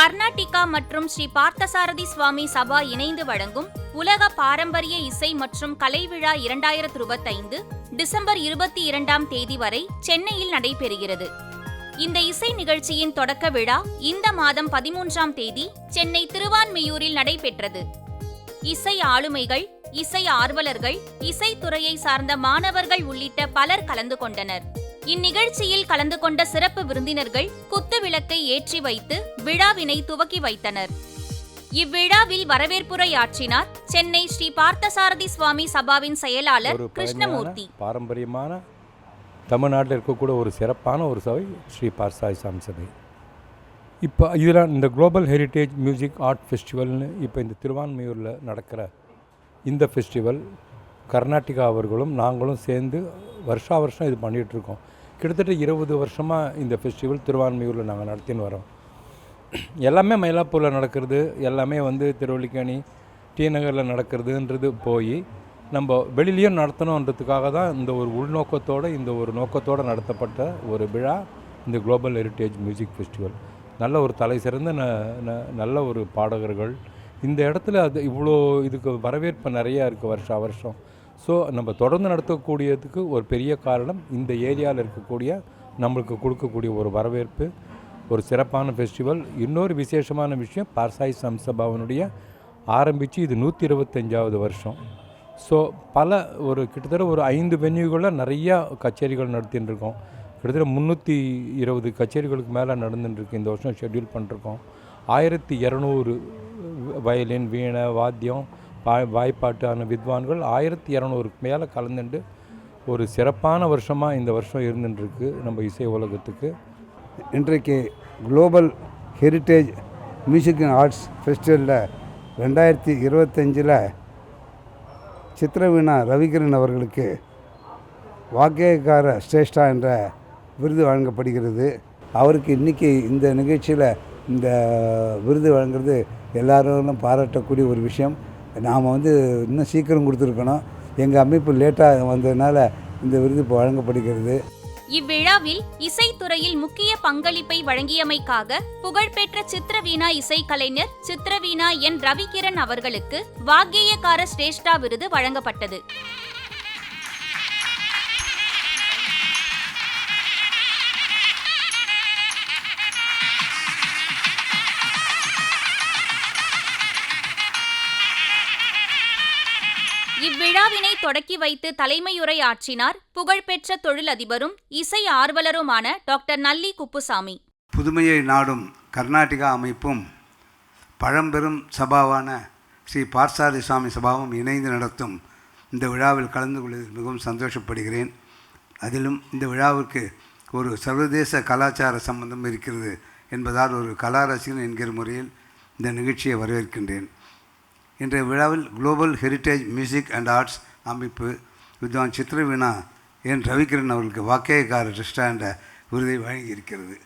கர்நாடிகா மற்றும் ஸ்ரீ பார்த்தசாரதி சுவாமி சபா இணைந்து வழங்கும் உலக பாரம்பரிய இசை மற்றும் கலை விழா 2025 டிசம்பர் 22ஆம் தேதி வரை சென்னையில் நடைபெறுகிறது. இந்த இசை நிகழ்ச்சியின் தொடக்க விழா இந்த மாதம் 13ஆம் தேதி சென்னை திருவான்மியூரில் நடைபெற்றது. இசை ஆளுமைகள், இசை ஆர்வலர்கள், இசைத்துறையை சார்ந்த மாணவர்கள் உள்ளிட்ட பலர் கலந்து கொண்டனர். இந்நிகழ்ச்சியில் கலந்து கொண்ட சிறப்பு விருந்தினர்கள் குத்து விளக்கை ஏற்றி வைத்து விழாவினை துவக்கி வைத்தனர். இவ்விழாவில் வரவேற்புரையாற்றினார் சென்னை ஸ்ரீ பார்த்தசாரதி சுவாமி சபாவின் செயலாளர் கிருஷ்ணமூர்த்தி. பாரம்பரியமான தமிழ்நாட்டில் இருக்கக்கூடிய ஒரு சிறப்பான ஒரு சபை ஸ்ரீ பார்த்தசாரதி சுவாமி சபை. இப்போ இதில் இந்த குளோபல் ஹெரிட்டேஜ் மியூசிக் ஆர்ட் ஃபெஸ்டிவல்னு இப்போ இந்த திருவான்மியூரில் நடக்கிற இந்த ஃபெஸ்டிவல் கர்நாடகா அவர்களும் நாங்களும் சேர்ந்து வருஷா வருஷம் இது பண்ணிகிட்ருக்கோம். கிட்டத்தட்ட 20 வருஷமாக இந்த ஃபெஸ்டிவல் திருவான்மியூரில் நாங்கள் நடத்தின்னு வரோம். எல்லாமே மயிலாப்பூரில் நடக்கிறது, எல்லாமே திருவல்லிக்கேணி டி நகரில் நடக்கிறதுன்றது போய் நம்ம வெளியிலையும் நடத்தணுன்றதுக்காக தான் இந்த ஒரு உள்நோக்கத்தோடு நோக்கத்தோடு நடத்தப்பட்ட ஒரு விழா இந்த குளோபல் ஹெரிட்டேஜ் மியூசிக் ஃபெஸ்டிவல். நல்ல ஒரு தலை சிறந்த நல்ல ஒரு பாடகர்கள் இந்த இடத்துல இவ்வளோ இதுக்கு வரவேற்பு நிறையா இருக்குது வருஷா வருஷம். ஸோ நம்ம தொடர்ந்து நடத்தக்கூடியதுக்கு ஒரு பெரிய காரணம் இந்த ஏரியாவில் இருக்கக்கூடிய நம்மளுக்கு கொடுக்கக்கூடிய ஒரு வரவேற்பு, ஒரு சிறப்பான ஃபெஸ்டிவல். இன்னொரு விசேஷமான விஷயம், பார்த்தசாரதி சுவாமி சபாவினுடைய ஆரம்பித்து இது 125வது வருஷம். ஸோ கிட்டத்தட்ட ஒரு 5 வென்யூகளில் நிறையா கச்சேரிகள் நடத்தின்னு இருக்கோம். கிட்டத்தட்ட 320 கச்சேரிகளுக்கு மேலே நடந்துட்டுருக்கு. இந்த வருஷம் ஷெட்யூல் பண்ணிருக்கோம். 1200 வயலின், வீணை, வாத்தியம், வாய்ப்பாட்டான வித்வான்கள் 1200க்கு மேலே கலந்துட்டு ஒரு சிறப்பான வருஷமாக இந்த வருஷம் இருந்துட்டுருக்கு நம்ம இசை உலகத்துக்கு. இன்றைக்கு global heritage music and arts ஃபெஸ்டிவலில் 2025 சித்திரவீணா ரவிகிரன் அவர்களுக்கு வாக்கியக்கார ஸ்ரேஷ்டா என்ற விருது வழங்கப்படுகிறது. அவருக்கு இன்றைக்கி இந்த நிகழ்ச்சியில் இந்த விருது வழங்குறது எல்லாரும் பாராட்டக்கூடிய ஒரு விஷயம். நாம் இன்னும் சீக்கிரம் கொடுத்துருக்கணும். எங்கள் அமைப்பு லேட்டாக வந்ததுனால இந்த விருது இப்போ வழங்கப்படுகிறது. இவ்விழாவில் இசைத்துறையில் முக்கிய பங்களிப்பை வழங்கியமைக்காக புகழ்பெற்ற சித்திரவீணா இசைக்கலைஞர் சித்திரவீணா என் ரவிகிரன் அவர்களுக்கு வாக்கியக்கார ஸ்ரேஷ்டா விருது வழங்கப்பட்டது. இவ்விழாவினை தொடக்கி வைத்து தலைமையுரை ஆற்றினார் புகழ்பெற்ற தொழிலதிபரும் இசை ஆர்வலருமான டாக்டர் நல்லி குப்புசாமி. புதுமையை நாடும் கர்நாடகா அமைப்பும் பழம்பெரும் சபாவான ஸ்ரீ பார்த்தசாரதி சுவாமி சபாவும் இணைந்து நடத்தும் இந்த விழாவில் கலந்து கொள்வதில் மிகவும் சந்தோஷப்படுகிறேன். அதிலும் இந்த விழாவுக்கு ஒரு சர்வதேச கலாச்சார சம்பந்தம் இருக்கிறது என்பதால் ஒரு கலா ரசிகன் என்கிற முறையில் இந்த நிகழ்ச்சியை வரவேற்கின்றேன். இன்றைய விழாவில் global heritage music and arts அமைப்பு வித்வான் சித்திரவீணா என் ரவிகிரன் அவர்களுக்கு வாக்கியக்கார ஸ்ரேஷ்டா என்ற விருதை வழங்கியிருக்கிறது.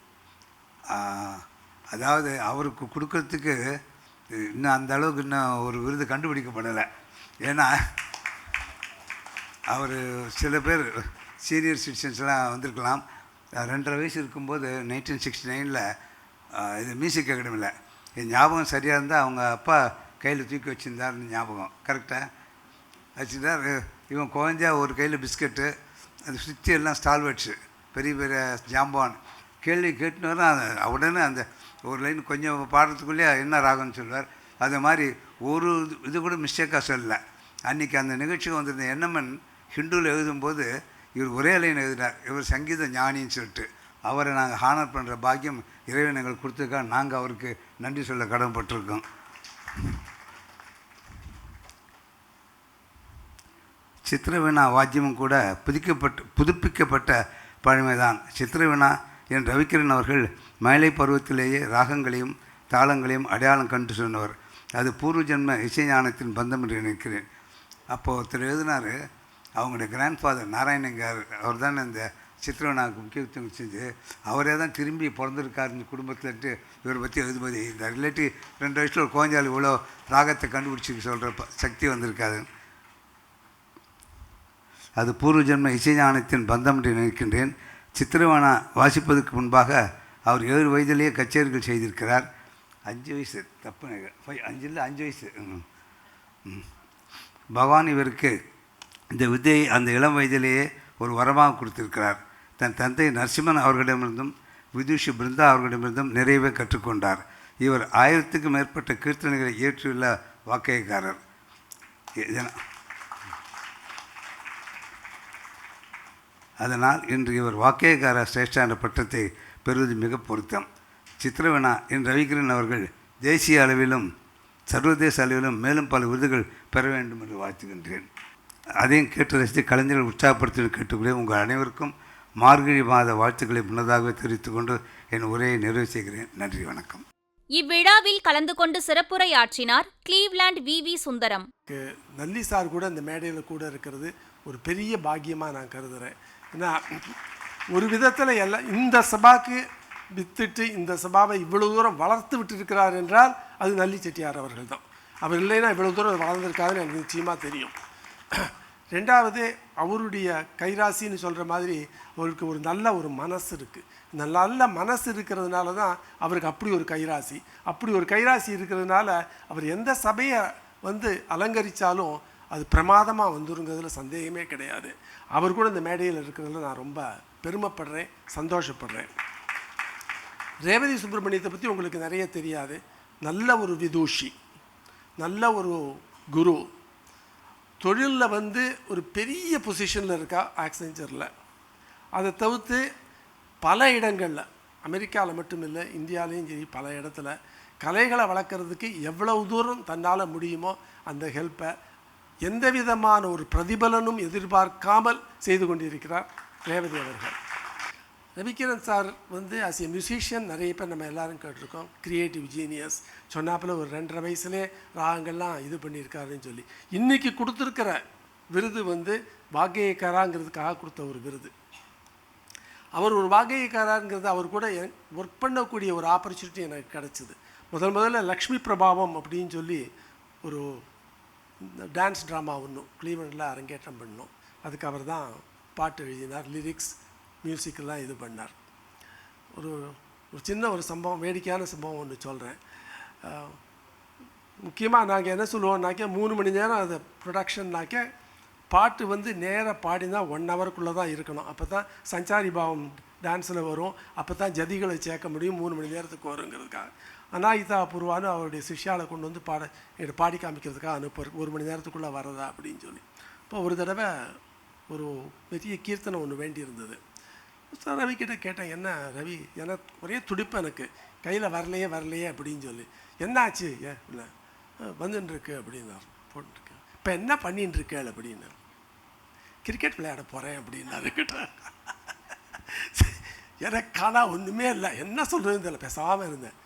அதாவது அவருக்கு கொடுக்கறதுக்கு இன்னும் அந்த அளவுக்கு இன்னும் ஒரு விருது கண்டுபிடிக்கப்படலை. ஏன்னா அவர் சில பேர் சீனியர் சிட்டிசன்ஸ்லாம் வந்திருக்கலாம். 2.5 வயசு இருக்கும்போது 1969 இது மியூசிக் அகாடமியில் என் ஞாபகம் சரியாக இருந்தால் அவங்க அப்பா கையில் தூக்கி வச்சுருந்தாருன்னு ஞாபகம். கரெக்டாக வச்சுருந்தார். இவன் குழஞ்சா ஒரு கையில் பிஸ்கட்டு, அது சுற்றி எல்லாம் ஸ்டால்வெட்ஸு, பெரிய பெரிய ஜாம்பான். கேள்வி கேட்டுன்னு வரும். உடனே அந்த ஒரு லைன் கொஞ்சம் பாடுறதுக்குள்ளேயே என்ன ராகம்னு சொல்லுவார். அது மாதிரி ஒரு இது கூட மிஸ்டேக்காக சொல்லலை. அன்றைக்கி அந்த நிகழ்ச்சிக்கு வந்திருந்த என்எம்என் ஹிந்துவில் எழுதும்போது இவர் ஒரே லைன் எழுதினார், இவர் சங்கீத ஞானின்னு சொல்லிட்டு. அவரை நாங்கள் ஹானர் பண்ணுற பாக்கியம் இறைவன் எங்களுக்கு கொடுத்துருக்கா. நாங்கள் அவருக்கு நன்றி சொல்ல கடமைப்பட்டிருக்கோம். சித்திரவீணா வாத்தியமும் கூட புதுப்பிக்கப்பட்ட பழமைதான். சித்திரவீணா என் ரவிகிரன் அவர்கள் மயிலை பருவத்திலேயே ராகங்களையும் தாளங்களையும் அடையாளம் கண்டு சொன்னவர். அது பூர்வ ஜென்ம இசை ஞானத்தின் பந்தம் என்று நினைக்கிறேன். அப்போது ஒருத்தர் எழுதினார், அவங்களுடைய கிராண்ட்ஃபாதர் நாராயணங்கார் அவர் தான் இந்த சித்திரவீணாவுக்கு முக்கியத்துவம் செஞ்சு அவரே தான் திரும்பி பிறந்திருக்காருன்னு குடும்பத்தில்ட்டு இவரை பற்றி எழுதும்போது இந்த ரிலேட்டிவ் 2 வயசில் ஒரு கோஞ்சால் இவ்வளோ ராகத்தை கண்டுபிடிச்சி சொல்கிற சக்தி வந்திருக்காது. அது பூர்வ ஜென்ம இசை ஞானத்தின் பந்தம் என்று நினைக்கின்றேன். சித்திரவீணா வாசிப்பதற்கு முன்பாக அவர் 7 வயதிலேயே கச்சேரிகள் செய்திருக்கிறார். 5 வயசு தப்பு 5 இல்லை 5 வயசு. பகவான் இவருக்கு இந்த வித்தையை அந்த இளம் வயதிலேயே ஒரு வரமாக கொடுத்திருக்கிறார். தன் தந்தை நரசிம்மன் அவர்களிடமிருந்தும் விதுஷி பிருந்தா அவர்களிடமிருந்தும் நிறையவே கற்றுக்கொண்டார். இவர் 1000க்கும் மேற்பட்ட கீர்த்தனைகளை இயற்றியுள்ள வாக்கையக்காரர். அதனால் இன்று இவர் வாக்கியக்கார சிரேஷ்டா என்ற பட்டத்தை பெறுவது மிக பொருத்தம். சித்திரவீணா என் ரவிகிரன் அவர்கள் தேசிய அளவிலும் சர்வதேச அளவிலும் மேலும் பல விருதுகள் பெற வேண்டும் என்று வாழ்த்துகின்றேன். அதையும் கேட்டு ரசித்து கலைஞர்கள் உற்சாகப்படுத்தி கேட்டுக்கொள்ள உங்கள் அனைவருக்கும் மார்கழி மாத வாழ்த்துக்களை முன்னதாகவே தெரிவித்துக் கொண்டு என் உரையை நிறைவு செய்கிறேன். நன்றி, வணக்கம். இவ்விழாவில் கலந்து கொண்டு சிறப்புரையாற்றினார் Cleveland V Sundaram. Nalli sir கூட இந்த மேடையில் கூட இருக்கிறது ஒரு பெரிய பாக்கியமாக நான் கருதுகிறேன். ஏன்னா ஒரு விதத்தில் எல்லாம் இந்த சபாக்கு வித்துட்டு இந்த சபாவை இவ்வளவு தூரம் வளர்த்து விட்டுருக்கிறார் என்றால் அது நல்லி செட்டியார் அவர்கள் தான். அவர் இல்லைன்னா இவ்வளவு தூரம் வளர்ந்துருக்காதுன்னு எனக்கு நிச்சயமாக தெரியும். ரெண்டாவது, அவருடைய கைராசின்னு சொல்கிற மாதிரி அவருக்கு ஒரு நல்ல ஒரு மனசு இருக்குது. இந்த நல்ல மனசு இருக்கிறதுனால தான் அவருக்கு அப்படி ஒரு கைராசி. அப்படி ஒரு கைராசி இருக்கிறதுனால அவர் எந்த சபையை அலங்கரித்தாலும் அது பிரமாதமாக வந்துருங்கிறதுல சந்தேகமே கிடையாது. அவர் கூட இந்த மேடையில் இருக்கிறதுல நான் ரொம்ப பெருமைப்படுறேன், சந்தோஷப்படுறேன். ரேவதி சுப்பிரமணியத்தை பற்றி உங்களுக்கு நிறைய தெரியாது. நல்ல ஒரு விதூஷி, நல்ல ஒரு குரு, தொழிலில் ஒரு பெரிய பொசிஷனில் இருக்கா ஆக்செஞ்சரில். அதை தவிர்த்து பல இடங்களில், அமெரிக்காவில் மட்டும் இல்லை இந்தியாவிலையும் சரி, பல இடத்துல கலைகளை வளர்க்குறதுக்கு எவ்வளவு தூரம் தன்னால் முடியுமோ அந்த ஹெல்ப்பை எந்த விதமான ஒரு பிரதிபலனும் எதிர்பார்க்காமல் செய்து கொண்டிருக்கிறார் ரேவதி அவர்கள். Ravikiran sir as a musician நிறைய பேர் நம்ம எல்லோரும் கேட்டிருக்கோம். க்ரியேட்டிவ் ஜீனியஸ் சொன்னாப்பில் ஒரு 2.5 வயசுலேயே ராகங்கள்லாம் இது பண்ணியிருக்காருன்னு சொல்லி. இன்றைக்கி கொடுத்துருக்கிற விருது வாக்கியக்காராங்கிறதுக்காக கொடுத்த ஒரு விருது. அவர் ஒரு வாக்கியக்காராங்கிறது அவர் கூட ஒர்க் பண்ணக்கூடிய ஒரு ஆப்பர்ச்சுனிட்டி எனக்கு கிடச்சிது. முதல்ல லக்ஷ்மி பிரபாவம் அப்படின்னு சொல்லி ஒரு டான்ஸ் ட்ராமா ஒன்று கிளீவ்லாண்டில் அரங்கேற்றம் பண்ணோம். அதுக்கு அவர் தான் பாட்டு எழுதினார், லிரிக்ஸ் மியூசிக்கெல்லாம் இது பண்ணார். ஒரு சின்ன ஒரு சம்பவம், வேடிக்கையான சம்பவம் ஒன்று சொல்கிறேன். முக்கியமாக நாங்கள் என்ன சொல்லுவோம்னாக்க 3 மணி நேரம் அதை ப்ரொடக்ஷன்னாக்க பாட்டு நேராக பாடினா 1 ஹவருக்குள்ளே தான் இருக்கணும். அப்போ தான் சஞ்சாரி பாவம் டான்ஸில் வரும், அப்போ தான் ஜதிகளை சேர்க்க முடியும், 3 மணி நேரத்துக்கு வருங்கிறதுக்காக. அனாயிதா அபூர்வான்னு அவருடைய சிஷ்யாவை கொண்டு பாடி காமிக்கிறதுக்காக அனுப்புவார், 1 மணி நேரத்துக்குள்ளே வரதா அப்படின்னு சொல்லி. இப்போ ஒரு தடவை ஒரு பெரிய கீர்த்தனை ஒன்று வேண்டியிருந்தது. சார் ரவிக்கிட்ட கேட்டேன், என்ன ரவி, எனக்கு ஒரே துடிப்பு, எனக்கு கையில் வரலையே அப்படின்னு சொல்லி. என்னாச்சு? இல்லை வந்துட்டுருக்கு அப்படின்னார். போட்டுருக்கேன். இப்போ என்ன பண்ணின்னு இருக்கேள் அப்படின்னு. கிரிக்கெட் விளையாட போகிறேன் அப்படின்னாரு கிட்ட. எனக்கானா ஒன்றுமே இல்லை, என்ன சொல்கிறதுன்னு தெரியல, பேசாமல் இருந்தேன்.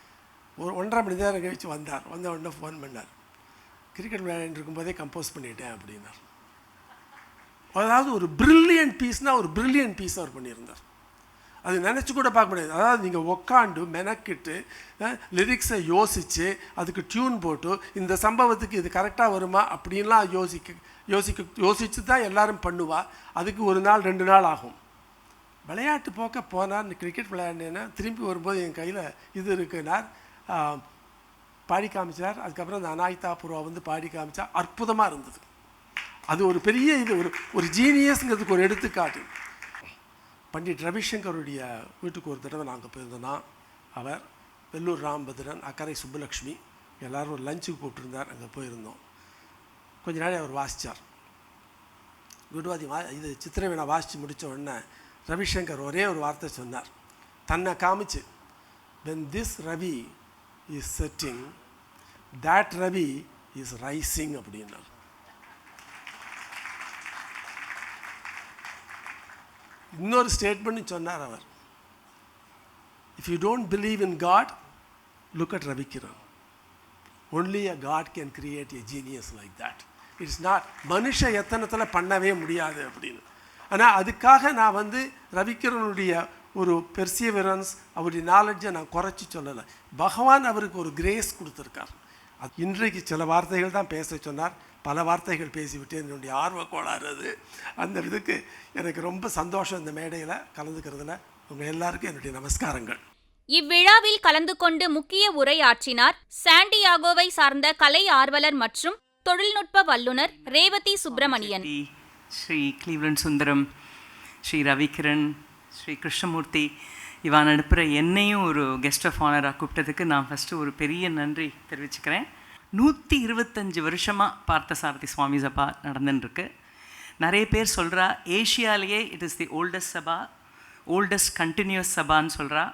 ஒரு 1.5 மணி நேரம் கழிச்சு வந்த உடனே ஃபோன் பண்ணார். கிரிக்கெட் விளையாடிட்டு இருக்கும்போதே கம்போஸ் பண்ணிட்டேன் அப்படின்னார். அதாவது ஒரு பிரில்லியன்ட் பீஸ்னால் ஒரு பிரில்லியன்ட் பீஸ் அவர் பண்ணியிருந்தார். அது நினச்சி கூட பார்க்க முடியாது. அதாவது நீங்கள் உக்காண்டு மெனக்கிட்டு லிரிக்ஸை யோசித்து அதுக்கு டியூன் போட்டு இந்த சம்பவத்துக்கு இது கரெக்டாக வருமா அப்படின்லாம் யோசித்து தான் எல்லோரும் பண்ணுவா. அதுக்கு 1 நாள் 2 நாள் ஆகும். விளையாட்டு போக்க போனார், கிரிக்கெட் விளையாடினேன்னா திரும்பி வரும்போது என் கையில் இது இருக்குன்னார், பாடி காமிச்சார். அதுக்கப்புறம் அந்த அனாயிதா பூர்வா பாடி காமிச்சா அற்புதமாக இருந்தது. அது ஒரு பெரிய இது ஒரு ஜீனியஸ்ங்கிறதுக்கு ஒரு எடுத்துக்காட்டு. பண்டிட் ரவிசங்கருடைய வீட்டுக்கு ஒரு தடவை நாங்கள் போயிருந்தோன்னா, அவர் வெள்ளூர் ராம்பத்ரன், அக்கரை சுப்புலக்ஷ்மி எல்லோரும் ஒரு லஞ்சுக்கு கூப்பிட்டுருந்தார். அங்கே போயிருந்தோம். கொஞ்ச நாள் அவர் வாசித்தார். குருவாதி இது சித்திரவீணா வாசித்து முடித்த உடனே ரவிசங்கர் ஒரே ஒரு வார்த்தை சொன்னார், தன்னை காமிச்சு, when this Ravi is setting, that Ravi is rising அப்படின்னார். இன்னொரு ஸ்டேட்மெண்ட் சொன்னார் அவர், if you don't believe in God, look at Ravikiran. Only a God can create a genius like that. It's not மனுஷ எத்தனத்தில் பண்ணவே முடியாது அப்படின்னு. ஆனால் அதுக்காக நான் ரவிக்கிரனுடைய ஒரு பெர்சியவரன்ஸ், அவருடைய நாலெட்ஜை நான் குறைச்சி சொல்லலை. பகவான் அவருக்கு ஒரு கிரேஸ் கொடுத்துருக்கார். இன்றைக்கு சில வார்த்தைகள் தான் பேச சொன்னார், பல வார்த்தைகள் பேசிவிட்டு என்னுடைய ஆர்வ கோளாறு அது. அந்த இதுக்கு எனக்கு ரொம்ப சந்தோஷம் இந்த மேடையில் கலந்துக்கிறதுல. உங்கள் எல்லாருக்கும் என்னுடைய நமஸ்காரங்கள். இவ்விழாவில் கலந்து கொண்டு முக்கிய உரையாற்றினார் சாண்டியாகோவை சார்ந்த கலை ஆர்வலர் மற்றும் தொழில்நுட்ப வல்லுநர் ரேவதி சுப்பிரமணியன். ஸ்ரீ கிளீவ்லண்ட் சுந்தரம், ஸ்ரீ ரவிகிரண், ஸ்ரீ கிருஷ்ணமூர்த்தி இவன் அனுப்புகிற என்னையும் ஒரு கெஸ்ட் ஆஃப் ஆனராக கூப்பிட்டதுக்கு நான் ஃபஸ்ட்டு ஒரு பெரிய நன்றி தெரிவிச்சுக்கிறேன். 125 வருஷமாக பார்த்தசாரதி சுவாமி சபா நடந்துட்டுருக்கு. நிறைய பேர் சொல்கிறா ஏஷியாலேயே it is the oldest sabha, oldest continuous சபான்னு சொல்கிறா.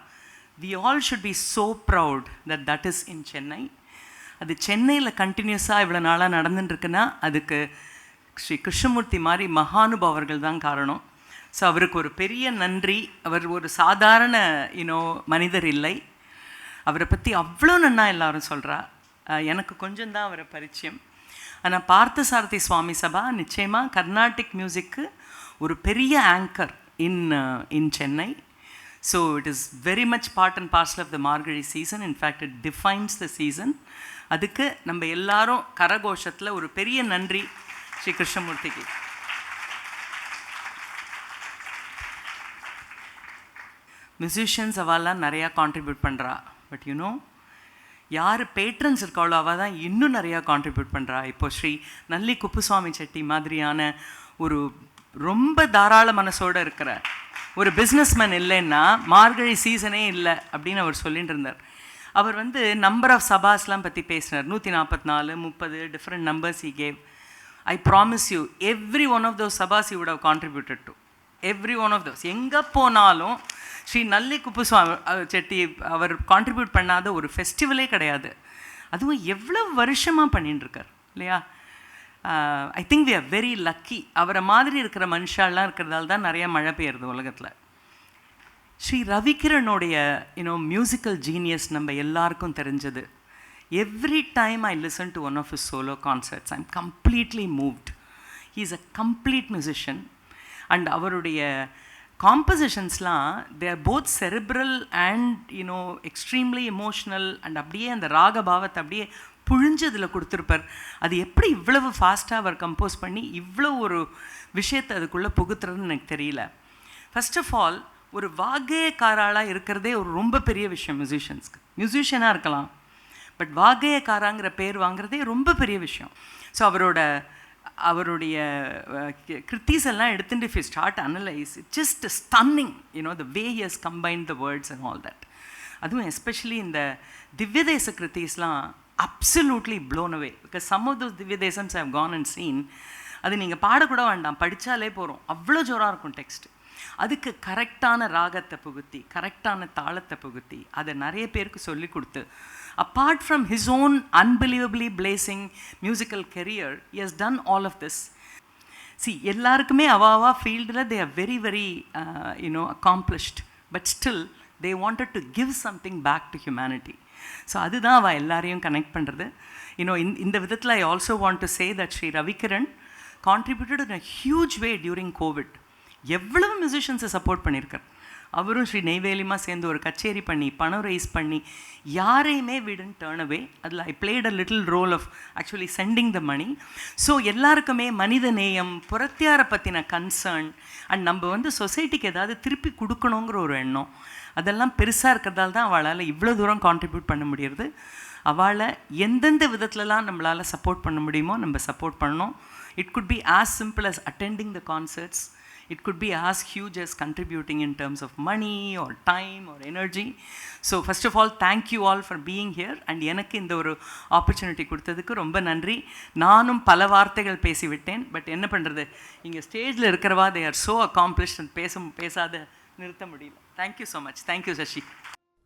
We all should be so proud that is in Chennai. அது சென்னையில் கண்டினியூஸாக இவ்வளோ நாளாக நடந்துட்டுருக்குன்னா அதுக்கு ஸ்ரீ கிருஷ்ணமூர்த்தி மாதிரி மகானுபாவர்கள் தான் காரணம். ஸோ அவருக்கு ஒரு பெரிய நன்றி. அவர் ஒரு சாதாரண மனிதர் இல்லை. அவரை பற்றி அவ்வளோ நன்னா எல்லாரும் சொல்கிறா. எனக்கு கொஞ்சம் தான் அவரை பரிச்சயம். ஆனால் பார்த்தசாரதி சுவாமி சபா நிச்சயமாக கர்நாடிக் மியூசிக்கு ஒரு பெரிய anchor in Chennai. So it is very much part and parcel of the Margazhi season. In fact it defines the season. அதுக்கு நம்ம எல்லாரும் கரகோஷத்தில் ஒரு பெரிய நன்றி ஸ்ரீ கிருஷ்ணமூர்த்திக்கு. மியூசிஷியன்ஸ் அவெல்லாம் நிறையா கான்ட்ரிபியூட் பண்ணுறா. பட் யார் பேட்ரன்ஸ் இருக்காளோ அவள் தான் இன்னும் நிறையா கான்ட்ரிபியூட் பண்ணுறா. இப்போ ஸ்ரீ நல்லி குப்புசுவாமி செட்டி மாதிரியான ஒரு ரொம்ப தாராள மனசோடு இருக்கிற ஒரு பிஸ்னஸ்மேன் இல்லைன்னா மார்கழி சீசனே இல்லை அப்படின்னு அவர் சொல்லிட்டு இருந்தார். அவர் நம்பர் ஆஃப் சபாஸ்லாம் பற்றி பேசினார். 144, 30 different numbers he gave. I promise you every one of those சபாஸ் you would have contributed to every one of those. எங்கே போனாலும் ஸ்ரீ நல்லி குப்புசுவாமி செட்டி அவர் கான்ட்ரிபியூட் பண்ணாத ஒரு ஃபெஸ்டிவலே கிடையாது. அதுவும் எவ்வளோ வருஷமாக பண்ணிட்டுருக்கார் இல்லையா? I think we are very lucky. அவரை மாதிரி இருக்கிற மனுஷாலாம் இருக்கிறதால தான் நிறையா மழை பெய்யுறது உலகத்தில். ஸ்ரீ ரவிகிரனுடைய மியூசிக்கல் ஜீனியஸ் நம்ம எல்லாருக்கும் தெரிஞ்சது. Every time I listen to one of his solo concerts I am completely moved. He is a complete musician. And அவருடைய காம்போசிஷன்ஸ்லாம் they are both cerebral and extremely emotional. And அப்படியே அந்த ராக பாவத்தை அப்படியே புழிஞ்சதில் கொடுத்துருப்பார். அது எப்படி இவ்வளவு ஃபாஸ்ட்டாக அவர் கம்போஸ் பண்ணி இவ்வளோ ஒரு விஷயத்தை அதுக்குள்ளே புகுத்துறதுன்னு எனக்கு தெரியல. ஃபர்ஸ்ட் ஆஃப் ஆல் ஒரு வாగ్గேயக்காராளாக இருக்கிறதே ஒரு ரொம்ப பெரிய விஷயம் மியூசிஷியன்ஸ்க்கு. மியூசிஷியனாக இருக்கலாம், பட் வாగ్గேயக்காராங்கிற பேர் வாங்குறதே ரொம்ப பெரிய விஷயம். ஸோ அவருடைய கிருத்திஸ் எல்லாம் எடுத்துட்டு if you start analyse it just stunning the way he has combined the words and all that. அதுவும் எஸ்பெஷலி இந்த திவ்யதேச கிருத்திஸ்லாம் absolutely blown away. Because some of those Divyadesams I have gone and seen. அது நீங்கள் பாடக்கூட வேண்டாம், படித்தாலே போகிறோம், அவ்வளோ ஜோராக இருக்கும் டெக்ஸ்ட். அதுக்கு கரெக்டான ராகத்தை புகுத்தி கரெக்டான தாளத்தை புகுத்தி அதை நிறைய பேருக்கு சொல்லி கொடுத்து apart from his own unbelievably blazing musical career he has done all of this. See, எல்லாருக்குமே அவா ஃபீல்டில் they are very very accomplished, but still they wanted to give something back to humanity. So அதுதான் அவள் எல்லாரையும் connect பண்ணுறது. இந்த விதத்தில் I also want to say that Sri Ravikiran contributed in a huge way during COVID. எவ்வளவு மியூசிஷியன்ஸை support பண்ணியிருக்கார். அவரும் ஸ்ரீ நெய்வேலிமா சேர்ந்து ஒரு கச்சேரி பண்ணி பணம் ரைஸ் பண்ணி யாரையுமே விடன்ட் டர்ன் அவே. அதில் I played a little role of actually sending the money. So எல்லாருக்குமே மனித நேயம், புறத்தியாரை பற்றின கன்சர்ன் அண்ட் நம்ம சொசைட்டிக்கு ஏதாவது திருப்பி கொடுக்கணுங்கிற ஒரு எண்ணம், அதெல்லாம் பெருசாக இருக்கிறதால தான் அவளால் இவ்வளோ தூரம் கான்ட்ரிபியூட் பண்ண முடியுது. அவளை எந்தெந்த விதத்துலலாம் நம்மளால் சப்போர்ட் பண்ண முடியுமோ நம்ம சப்போர்ட் பண்ணணும். It could be as simple as attending the concerts. It could be as huge as contributing in terms of money or time or energy. So first of all, thank you all for being here. And எனக்கு இந்த ஒரு opportunity கொடுத்ததுக்கு ரொம்ப நன்றி. நானும் பல வார்த்தைகள் பேசிவிட்டேன், but என்ன பண்ணுறது, இங்கே ஸ்டேஜில் இருக்கிறவா they are so accomplished and பேசாத நிறுத்த முடியல. Thank you so much. Thank you Sasi.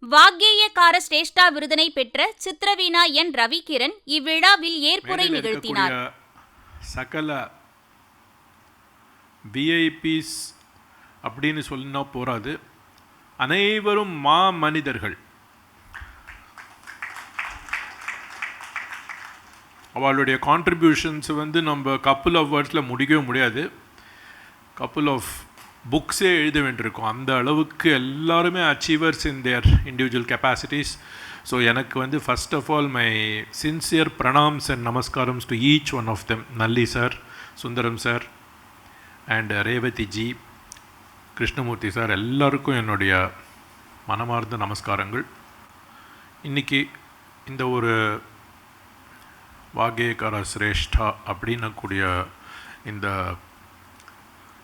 வாగ్గேயக்கார சிரேஷ்டா விருதினை பெற்ற சித்ரவீணா என் ரவிகிரண் இவ்விழாவில் ஏற்புரை நிகழ்த்தினார். சகல விஐபிஸ் அப்படின்னு சொன்னா போராது, அனைவரும் மனிதர்கள். அவளுடைய கான்ட்ரிபியூஷன்ஸ் நம்ம கப்புள் ஆஃப் வேர்ட்ஸில் முடிக்கவே முடியாது. கப்புள் ஆஃப் புக்ஸே எழுத வேண்டியிருக்கும். அந்த அளவுக்கு எல்லாருமே achievers in their individual capacities. So எனக்கு first of all my sincere pranams and namaskarams to each one of them. Nalli sir, Sundaram sir and Revathi ji, Krishnamurthy sir, எல்லாருக்கும் என்னுடைய மனமார்ந்த நமஸ்காரங்கள். இன்றைக்கி இந்த ஒரு வாகேயகார சிரேஷ்டா அப்படின்னக்கூடிய இந்த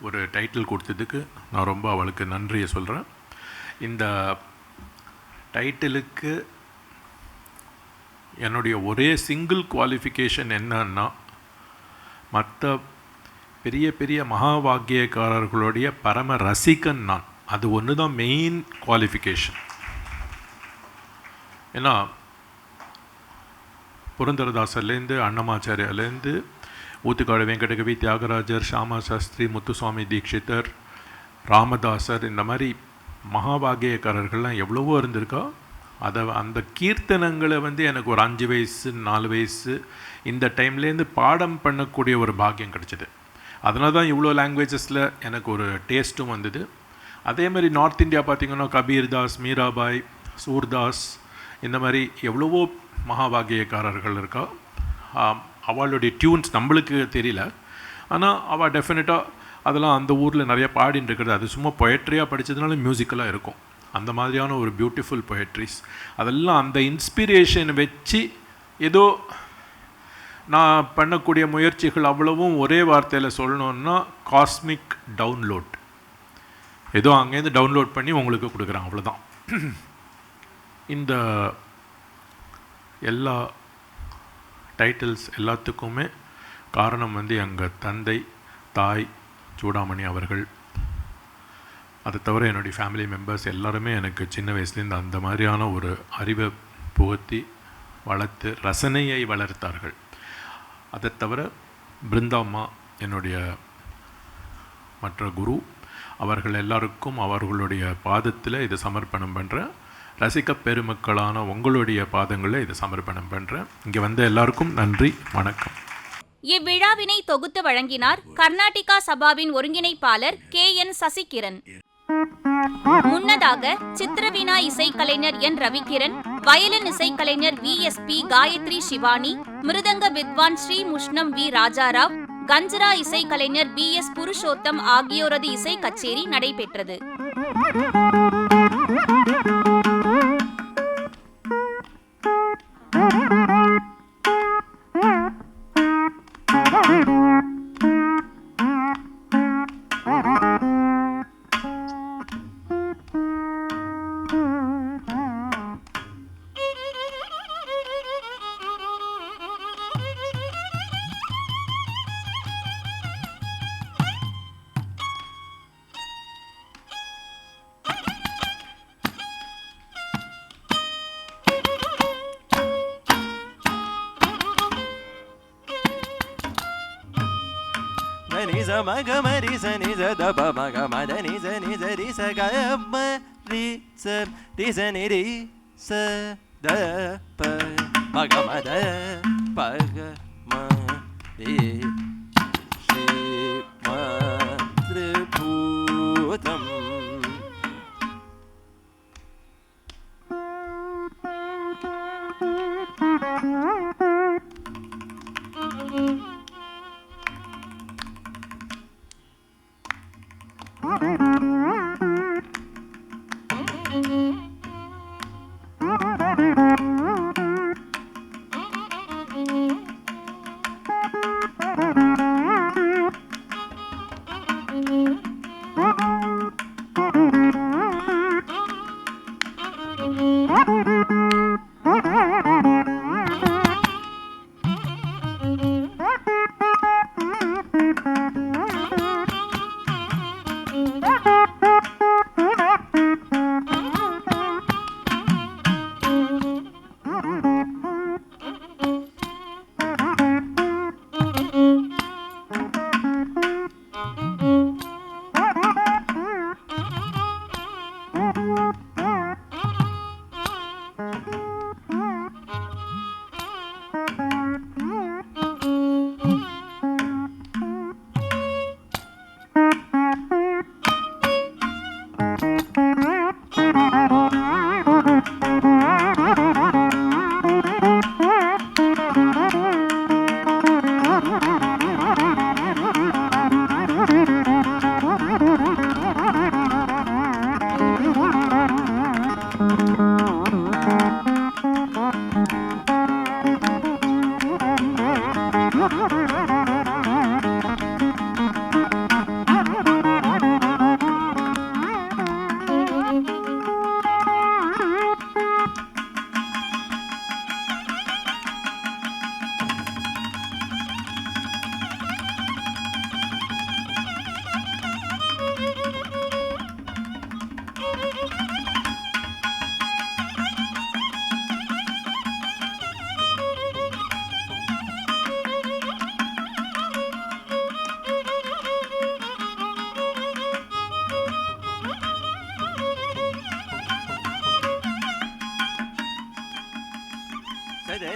ஒரு டைட்டில் கொடுத்ததுக்கு நான் ரொம்ப அவளுக்கு நன்றியை சொல்கிறேன். இந்த டைட்டிலுக்கு என்னுடைய ஒரே சிங்கிள் குவாலிஃபிகேஷன் என்னன்னா, மற்ற பெரிய பெரிய மகா வாக்கியக்காரர்களுடைய பரம ரசிகன் நான். அது ஒன்று தான் மெயின் குவாலிஃபிகேஷன். ஏன்னா புரந்தரதாசர்லேருந்து அன்னமாச்சாரியாலேருந்து ஊத்துக்காடு வெங்கடகவி, தியாகராஜர், ஷாமா சாஸ்திரி, முத்துசுவாமி தீட்சிதர், ராமதாசர், இந்த மாதிரி மகாபாகியக்காரர்கள்லாம் எவ்வளவோ இருந்திருக்கா. அந்த கீர்த்தனங்களை எனக்கு ஒரு 5 வயசு 4 வயசு இந்த டைம்லேருந்து பாடம் பண்ணக்கூடிய ஒரு பாக்கியம் கிடச்சிது. அதனால தான் இவ்வளோ லாங்குவேஜஸில் எனக்கு ஒரு டேஸ்ட்டும் வந்தது. அதே மாதிரி நார்த் இந்தியா பார்த்திங்கன்னா கபீர்தாஸ், மீராபாய், சூர்தாஸ், இந்த மாதிரி எவ்வளவோ மகாபாகியக்காரர்கள் இருக்கா. அவளுடைய டியூன்ஸ் நம்மளுக்கு தெரியல, ஆனால் அவள் டெஃபினட்டாக அதெல்லாம் அந்த ஊரில் நிறைய பாடின்னு இருக்கிறது. அது சும்மா பொயட்ரியாக படித்ததுனால மியூசிக்கலாக இருக்கும். அந்த மாதிரியான ஒரு பியூட்டிஃபுல் பொயட்ரிஸ் அதெல்லாம் அந்த இன்ஸ்பிரேஷனை வச்சு ஏதோ நான் பண்ணக்கூடிய முயற்சிகள் அவ்வளவும் ஒரே வார்த்தையில் சொல்லணுன்னா காஸ்மிக் டவுன்லோட். ஏதோ அங்கேருந்து டவுன்லோட் பண்ணி உங்களுக்கு கொடுக்குறேன், அவ்வளோதான். இந்த எல்லா டைட்டில்ஸ் எல்லாத்துக்குமே காரணம் எங்கள் தந்தை, தாய் சூடாமணி அவர்கள். அதை தவிர என்னுடைய ஃபேமிலி மெம்பர்ஸ் எல்லாருமே எனக்கு சின்ன வயசுலேருந்து அந்த மாதிரியான ஒரு அறிவை புகுத்தி வளர்த்து ரசனையை வளர்த்தார்கள். அதை தவிர பிருந்தாம்மா என்னுடைய மற்ற குரு, அவர்கள் எல்லாருக்கும் அவர்களுடைய பாதத்தில் இதை சமர்ப்பணம் பண்ணுறேன். ரசிக்க பெருமக்களான உங்களுடைய பாதங்களில் இதை சமர்ப்பணம் பண்ணுறேன். இங்கே வந்த எல்லாருக்கும் நன்றி, வணக்கம். இவ்விழாவினை தொகுத்து வழங்கினார் கர்நாடிகா சபாவின் ஒருங்கிணைப்பாளர் KN சசிகிரண். முன்னதாக சித்திரவீணா இசைக்கலைஞர் N ரவிகிரண், வயலின் இசைக்கலைஞர் VSP காயத்ரி சிவானி, மிருதங்க வித்வான் ஸ்ரீ முஷ்ணம் V ராஜாராவ், கஞ்சரா இசைக்கலைஞர் BS புருஷோத்தம் ஆகியோரது இசை கச்சேரி நடைபெற்றது. Ni za ma ga ma ri sa ni za da ba ma ga ma da ni za ri sa ga ma ri sa ni ri sa da pa ma ga ma da pa ga ma ri shi ma tribhutam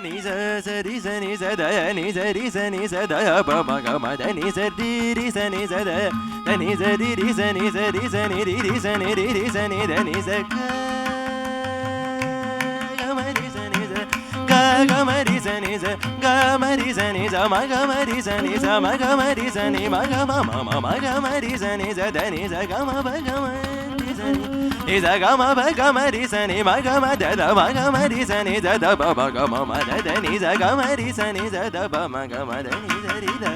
ni sa sa ri sa ni sa da ni sa ri sa ni sa da pa ma ga ma da ni sa ri sa ni sa da ni sa ri sa ni sa ri sa ni ri sa ni ri sa ni da ni sa ga ma ri sa ni sa ga ma ri sa ni sa ga ma ri sa ni sa ma ga ma ri sa ni sa ma ga ma ri sa ni ma ga ma ma ga ma ri sa ni sa da ni sa ga ma ba ga ma ri sa ni Isa ga ma ba ga ma ri sa ni ma ga ma da da ma ga ma ri sa ni da da ba ba ga ma ma da da ni sa ga ma ri sa ni da da ba ma ga ma da ni sa ri da